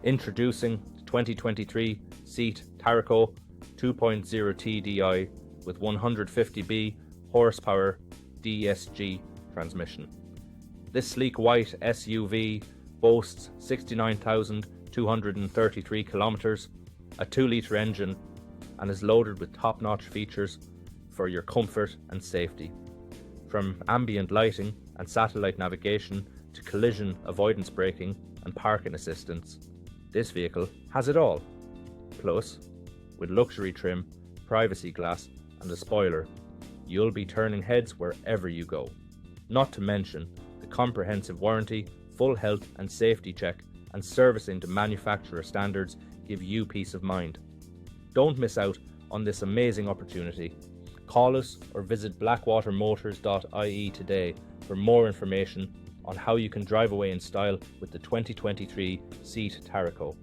Introducing the 2023 SEAT TARRACO 2.0TDI with 150B horsepower DSG transmission. This sleek white SUV boasts 69,233 kilometres, a 2-litre engine, and is loaded with top-notch features for your comfort and safety. From ambient lighting and satellite navigation to collision avoidance braking and parking assistance, this vehicle has it all. Plus, with luxury trim, privacy glass and a spoiler, you'll be turning heads wherever you go. Not to mention the comprehensive warranty, full health and safety check and servicing to manufacturer standards give you peace of mind. Don't miss out on this amazing opportunity. Call us or visit blackwatermotors.ie today for more information on how you can drive away in style with the 2023 SEAT TARRACO.